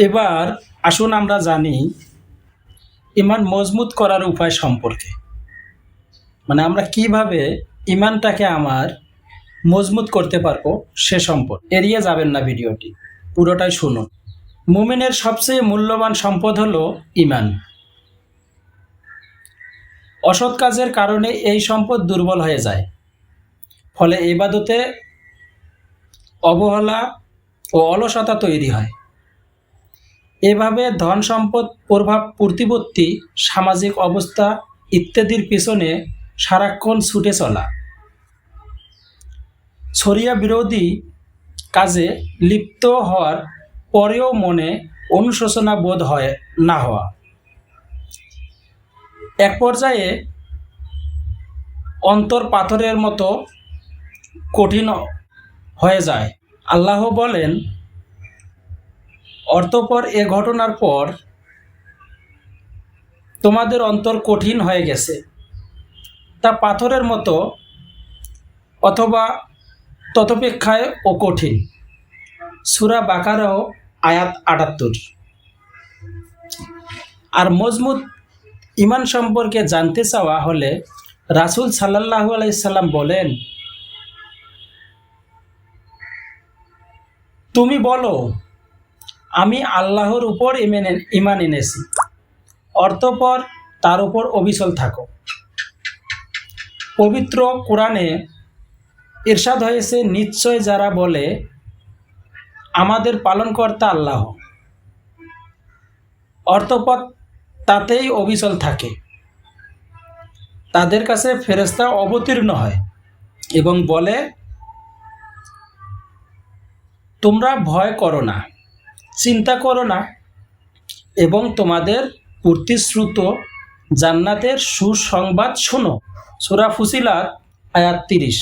এবার আসুন আমরা জানি ইমান মজবুত করার উপায় সম্পর্কে। মানে আমরা কিভাবে ইমানটাকে আমার মজবুত করতে পারবো সে সম্পর্কে। এড়িয়ে যাবেন না ভিডিওটি, পুরোটাই শুনুন। মুমিনের সবচেয়ে মূল্যবান সম্পদ হলো ইমান। অসৎ কাজের কারণে এই সম্পদ দুর্বল হয়ে যায়, ফলে ইবাদতে অবহেলা ও অলসতা তৈরি হয়। এভাবে ধন সম্পদ, প্রভাব, প্রতিপত্তি, সামাজিক অবস্থা ইত্যাদির পিছনে সারাক্ষণ ছুটে চলা, শরিয়া বিরোধী কাজে লিপ্ত হওয়ার পরেও মনে অনুশোচনা বোধ হয় না হওয়া, এক পর্যায়ে অন্তর পাথরের মতো কঠিন হয়ে যায়। আল্লাহ বলেন, অতঃপর এ ঘটনার পর তোমাদের অন্তর কঠিন হয়ে গেছে, তা পাথরের মতো অথবা ততপেক্ষায় ও কঠিন। সূরা বাকারা আয়াত ৭৮। আর মজবুত ইমান সম্পর্কে জানতে চাওয়া হলে রাসূল সাল্লাল্লাহু আলাইহি সাল্লাম বলেন, তুমি বলো, আমি আল্লাহর উপর ইমান এনেছি, অতঃপর তার উপর অবিচল থাকো। পবিত্র কোরআনে ইরশাদ হয়েছে, নিশ্চয় যারা বলে আমাদের পালনকর্তা আল্লাহ, অতঃপর তাতেই অবিচল থাকে, তাদের কাছে ফেরেশতা অবতীর্ণ হয় এবং বলে, তোমরা ভয় করো না, চিন্তা করো না, এবং তোমাদের প্রতিশ্রুত জান্নাতের সুসংবাদ শোনো। সূরা ফুসিলাত আয়াত ৩০।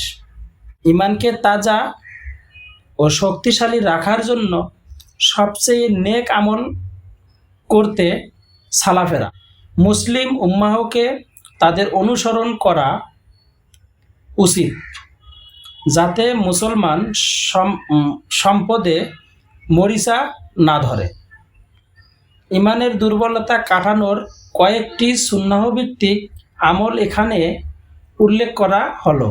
ইমানকে তাজা ও শক্তিশালী রাখার জন্য সবচেয়ে নেক আমল করতে সালাফেরা মুসলিম উম্মাহকে তাদের অনুসরণ করা উচিত, যাতে মুসলমান সম্পদে মরিচা না ধরে। ইমানের দুর্বলতা কাটানোর কয়েকটি সুন্নাহ ভিত্তিক আমল এখানে উল্লেখ করা হলো।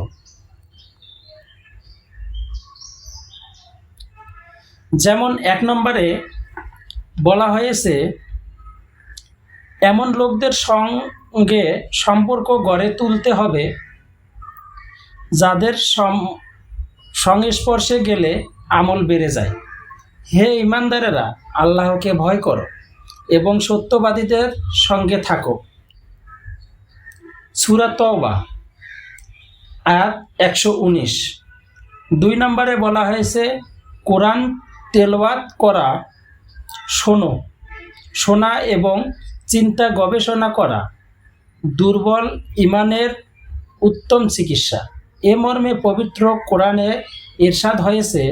যেমন ১ নম্বরে বলা হয়েছে, এমন লোকদের সঙ্গে সম্পর্ক গড়ে তুলতে হবে যাদের সংস্পর্শে গেলে আমল বেড়ে যায়। হে ঈমানদারেরা, আল্লাহকে ভয় করো এবং সত্যবাদীদের সঙ্গে থাকো। সূরা তওবা আয়াত ১১৯। ২ নম্বরে বলা হয়েছে, কোরআন তেলাওয়াত করা, শোনা এবং চিন্তা গবেষণা করা দুর্বল ইমানের উত্তম চিকিৎসা। এ মর্মে পবিত্র কোরআনে ইরশাদ হয়েছে,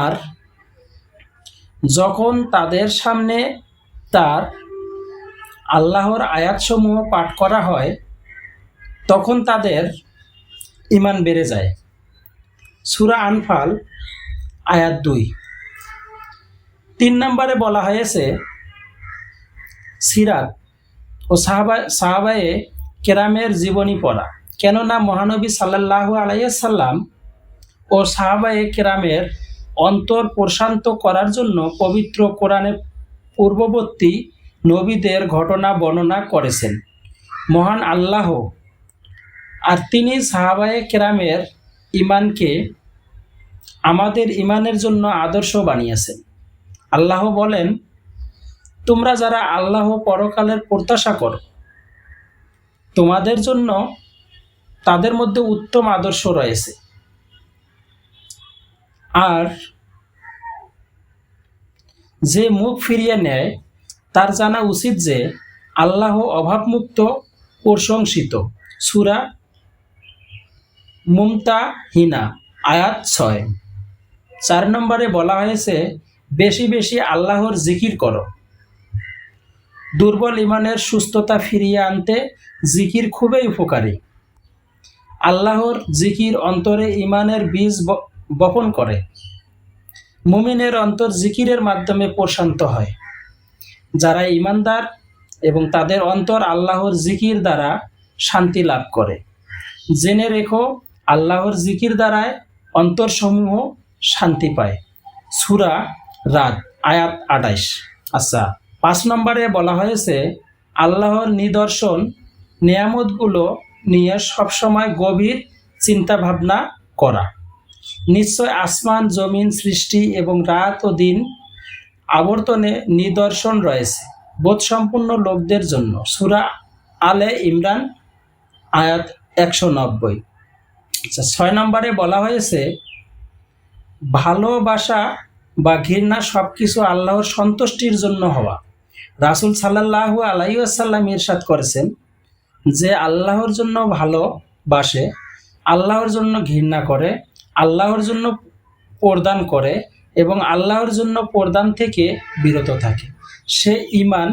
আর যখন তাদের সামনে তার আল্লাহর আয়াতসমূহ পাঠ করা হয় তখন তাদের ইমান বেড়ে যায়। সূরা আনফাল আয়াত ২। ৩ নম্বরে বলা হয়েছে, সিরাত ও সাহাবায়ে কেরামের জীবনী পড়া, কেননা মহানবী সাল্লাল্লাহু আলাইহি সাল্লাম ও সাহাবায়ে কেরামের অন্তর প্রশান্ত করার জন্য পবিত্র কোরআনে পূর্ববর্তী নবীদের ঘটনা বর্ণনা করেছেন মহান আল্লাহ, আর তিনি সাহাবায়ে কেরামের ইমানকে আমাদের ইমানের জন্য আদর্শ বানিয়েছেন। আল্লাহ বলেন, তোমরা যারা আল্লাহ পরকালের প্রত্যাশা করো, তোমাদের জন্য তাদের মধ্যে উত্তম আদর্শ রয়েছে। আর যে মুখ ফিরিয়ে নেয় তার জানা উচিত যে আল্লাহ অভাবমুক্ত, প্রশংসিত। সূরা মুমতাহিনা আয়াত ৬। ৪ নম্বরে বলা হয়েছে, বেশি বেশি আল্লাহর জিকির করো। দুর্বল ইমানের সুস্থতা ফিরিয়ে আনতে জিকির খুবই উপকারী। আল্লাহর জিকির অন্তরে ইমানের বীজ বপন করে। মুমিনের অন্তর জিকিরের মাধ্যমে প্রশান্ত হয়। যারা ঈমানদার এবং তাদের অন্তর আল্লাহর জিকির দ্বারা শান্তি লাভ করে। জেনে রেখো, আল্লাহর জিকির দ্বারায় অন্তরসমূহ শান্তি পায়। সূরা রাদ আয়াত ২৮। আচ্ছা, ৫ নম্বরে বলা হয়েছে আল্লাহর নিদর্শন নিয়ামতগুলো নিয়ে সবসময় গভীর চিন্তা ভাবনা করা। নিশ্চয় আসমান জমিন সৃষ্টি এবং রাত ও দিন আবর্তনে নিদর্শন রয়েছে বোধসম্পন্ন লোকদের জন্য। সূরা আলে ইমরান আয়াত ১৯০। আচ্ছা, ৬ নম্বরে বলা হয়েছে ভালোবাসা বা ঘৃণা সবকিছু আল্লাহর সন্তুষ্টির জন্য হওয়া। রাসূল সাল্লাল্লাহু আলাইহি ওয়াসাল্লাম ইরশাদ করেছেন যে আল্লাহর জন্য ভালোবাসে, আল্লাহর জন্য ঘৃণা করে, আল্লাহর জন্য প্রদান করে এবং আল্লাহর জন্য প্রদান থেকে বিরত থাকে, সে ঈমান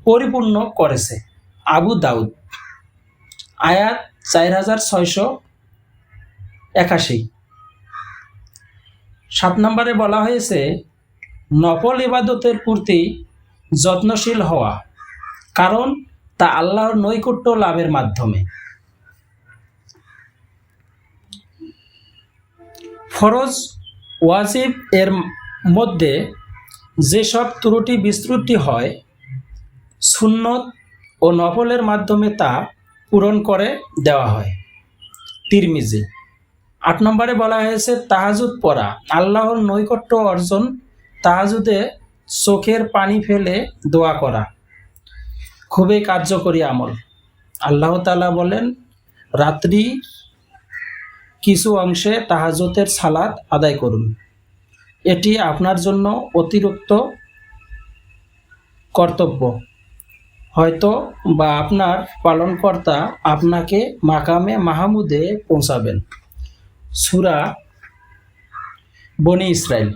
পরিপূর্ণ করেছে। আবু দাউদ আয়াত ৪৬৮১। ৭ নম্বরে বলা হয়েছে নফল ইবাদতের প্রতি যত্নশীল হওয়া, কারণ তা আল্লাহর নৈকট্য লাভের মাধ্যমে। ফরজ ওয়াজিব এর মধ্যে যেসব ত্রুটি বিস্ত্রুটি হয়, সুন্নত ও নফলের মাধ্যমে তা পূরণ করে দেওয়া হয়। তিরমিজি। ৮ নম্বরে বলা হয়েছে তাহাজ্জুদ পড়া, আল্লাহর নৈকট্য অর্জন। তাহাজ্জুদে চোখের পানি ফেলে দোয়া করা খুবই কার্যকরী আমল। আল্লাহ তাআলা বলেন, রাত্রি কিছু অংশে তাহাজ্জুদের সালাত আদায় করুন, এটি আপনার জন্য অতিরিক্ত কর্তব্য, হয়তো বা আপনার পালনকর্তা আপনাকে মাকামে মাহমুদে পৌঁছাবেন। সূরা বনী ইসরাইল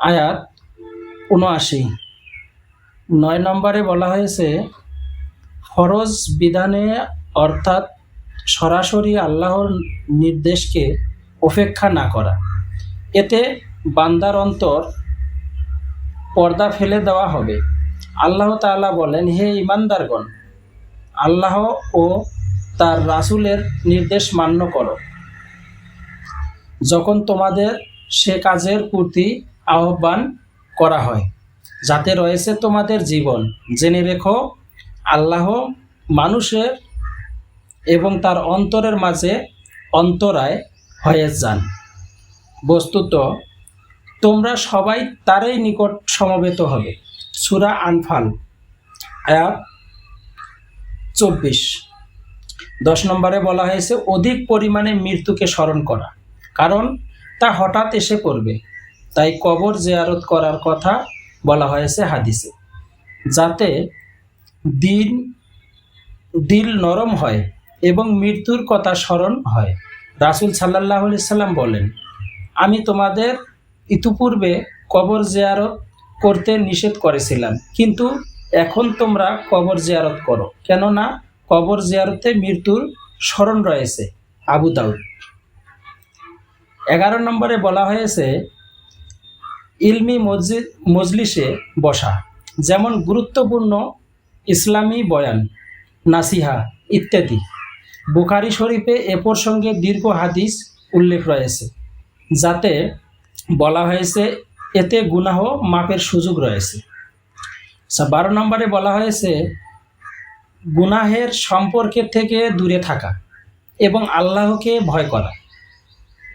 আয়াত ৭৯। ৯ নম্বরে বলা হয়েছে ফরজ বিধানে অর্থাৎ সরাসরি আল্লাহর নির্দেশকে উপেক্ষা না করা। এতে বান্দার অন্তর পর্দা ফেলে দেওয়া হবে। আল্লাহ তাআলা বলেন, হে ঈমানদারগণ, আল্লাহ ও তার রাসূলের নির্দেশ মান্য করো যখন তোমাদের সে কাজের প্রতি আহ্বান করা হয় যাতে রয়েছে তোমাদের জীবন। জেনে রেখো, আল্লাহ মানুষের এবং তার অন্তরের মাঝে অন্তরায় হয়ে যান। বস্তুত তোমরা সবাই তারই নিকট সমবেত হবে। সূরা আনফাল আয়াত ২৪। ১০ নম্বরে বলা হয়েছে অধিক পরিমাণে মৃত্যুকে স্মরণ করা, কারণ তা হঠাৎ এসে পড়বে। তাই কবর জিয়ারত করার কথা বলা হয়েছে হাদিসে, যাতে দিল নরম হয় এবং মৃত্যুর কথা স্মরণ হয়। রাসূল সাল্লাল্লাহু আলাইহি সাল্লাম বলেন, আমি তোমাদের ইতিপূর্বে কবর জিয়ারত করতে নিষেধ করেছিলাম, কিন্তু এখন তোমরা কবর জিয়ারত করো, কেননা কবর জিয়ারতে মৃত্যুর স্মরণ রয়েছে। আবু দাউদ। ১১ নম্বরে বলা হয়েছে ইলমি মজলিসে বসা, যেমন গুরুত্বপূর্ণ ইসলামী বয়ান, নাসিহা ইত্যাদি। বুখারী শরীফে এ প্রসঙ্গে দীর্ঘ হাদিস উল্লেখ রয়েছে, যাতে বলা হয়েছে এতে গুনাহ মাপের সুযোগ রয়েছে। ১২ নম্বরে বলা হয়েছে গুনাহের সম্পর্কের থেকে দূরে থাকা এবং আল্লাহকে ভয় করা।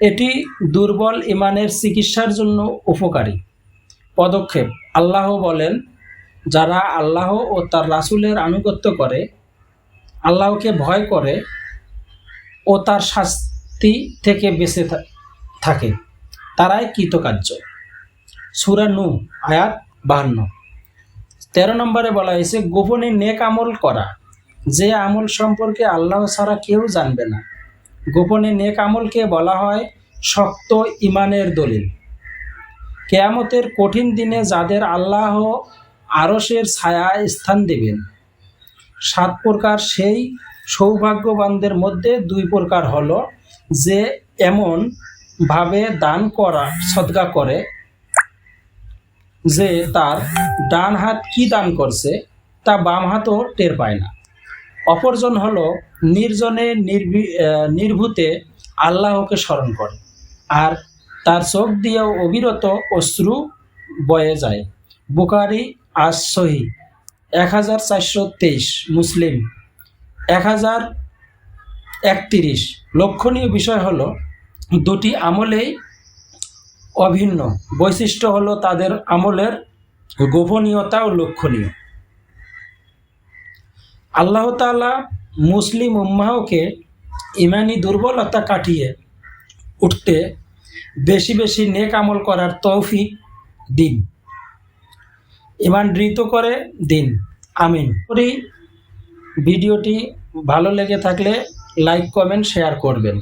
এটি দুর্বল ঈমানের চিকিৎসার জন্য উপকারী পদক্ষেপ। আল্লাহ বলেন, যারা আল্লাহ ও তার রাসূলের আনুগত্য করে, আল্লাহকে ভয় করে ও তার শাস্তি থেকে বেঁচে থাকে, তারাই কৃতকার্য। সূরা নূহ আয়াত ৫২। ১৩ নম্বরে বলা হয়েছে গোপনে নেক আমল করা, যে আমল সম্পর্কে আল্লাহ ছাড়া কেউ জানবে না। গোপনে নেক আমলকে বলা হয় শক্ত ঈমানের দলিল। কিয়ামতের কঠিন দিনে যাদের আল্লাহ আরশের ছায়ায় স্থান দেবেন, ৭ প্রকার সেই সৌভাগ্যবানদের মধ্যে ২ প্রকার হলো যে এমন ভাবে দান করা সদকা করে যে তার ডান হাত কি দান করছে তা বাম হাতও টের পায় না। অপরজন হলো নির্জনে নির্ভূতে আল্লাহকে স্মরণ করে, আর তার চোখ দিয়েও অবিরত অশ্রু বয়ে যায়। বুখারী আস সহি 1423, মুসলিম 1031। লক্ষণীয় বিষয় হলো দুটি আমলেই অভিন্ন। বৈশিষ্ট্য হলো তাদের আমলের গোপনীয়তা ও লক্ষণীয়। আল্লাহ তাআলা মুসলিম উম্মাহকে ইমানি দুর্বলতা কাটিয়ে উঠতে বেশি বেশি নেক আমল করার তৌফিক দিন, ইমান দৃঢ় করে দিন। আমিন। ভিডিওটি ভালো লেগে থাকলে লাইক, কমেন্ট, শেয়ার করবেন।